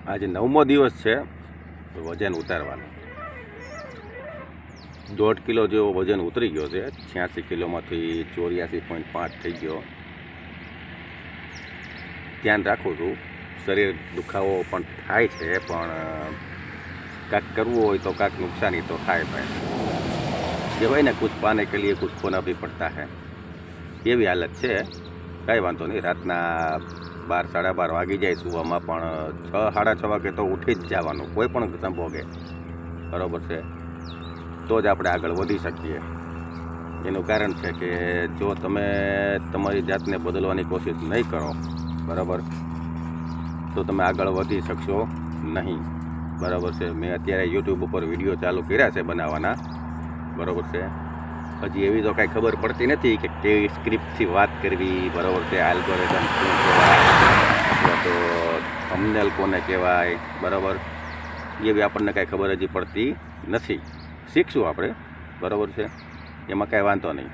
આજે 9મો દિવસ છે વજન ઉતારવાનો. 1.5 કિલો જેવો વજન ઉતરી ગયો છે. 86 કિલોમાંથી 84.5 થઈ ગયો. ધ્યાન રાખું છું. શરીર દુખાવો પણ થાય છે, પણ કાંઈક કરવું હોય તો કાંઈક નુકસાની તો થાય ભાઈ. કહેવાય ને, કુછ પાને કે લીએ કુછ ખોના ભી પડતા હૈ. એવી હાલત છે. કાંઈ વાંધો નહીં. રાતના 12 સાડા 12 વાગી જાય સુવામાં, પણ 6 સાડા 6 વાગે તો ઉઠી જ જવાનું, કોઈ પણ સંભોગે. બરાબર છે? તો જ આપણે આગળ વધી શકીએ. એનું કારણ છે કે જો તમે તમારી જાતને બદલવાની કોશિશ નહીં કરો, બરાબર, તો તમે આગળ વધી શકશો નહીં. બરાબર છે? મેં અત્યારે યુટ્યુબ ઉપર વિડીયો ચાલુ કર્યા છે બનાવવાના. બરાબર છે? હજી એવી તો કાંઈ ખબર પડતી નથી કે કેવી સ્ક્રિપ્ટથી વાત કરવી. બરાબર છે? આલ્ગોરિધમ શું કહેવાય, અથવા તો થંબનેલ કોને કહેવાય, બરાબર, એવી આપણને કાંઈ ખબર હજી પડતી નથી. શીખશું આપણે. બરાબર છે? એમાં કાંઈ વાંધો નહીં.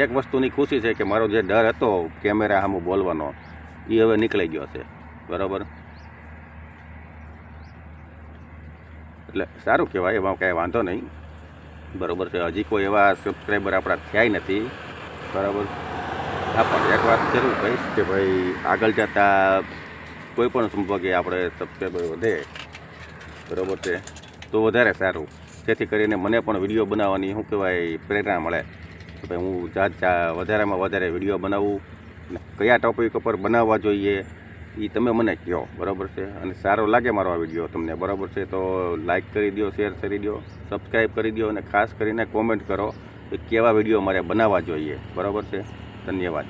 એક વસ્તુની ખુશી છે કે મારો જે ડર હતો કેમેરા સામું બોલવાનો, એ હવે નીકળી ગયો છે. બરાબર? એટલે સારું કહેવાય, એમાં કાંઈ વાંધો નહીં. બરાબર છે? હજી કોઈ એવા સબસ્ક્રાઈબર આપણા થયા નથી. બરાબર? હા, પણ એક વાત જરૂર કહીશ કે ભાઈ આગળ જતાં કોઈ પણ સંભોગે આપણે સબસ્ક્રાઈબર વધે, બરાબર છે, તો વધારે સારું. જેથી કરીને મને પણ વિડીયો બનાવવાની શું કહેવાય પ્રેરણા મળે કે ભાઈ હું વધારેમાં વધારે વિડીયો બનાવું. અને કયા ટોપિક ઉપર બનાવવા જોઈએ એ તમે મને કહો. બરાબર છે? અને સારો લાગે મારો આ વિડીયો તમને, બરાબર છે, તો લાઈક કરી દો, શેર કરી દો, સબસ્ક્રાઈબ કરી દો, અને ખાસ કરીને કોમેન્ટ કરો કે કેવા વિડીયો મારે બનાવવા જોઈએ. બરાબર છે? ધન્યવાદ.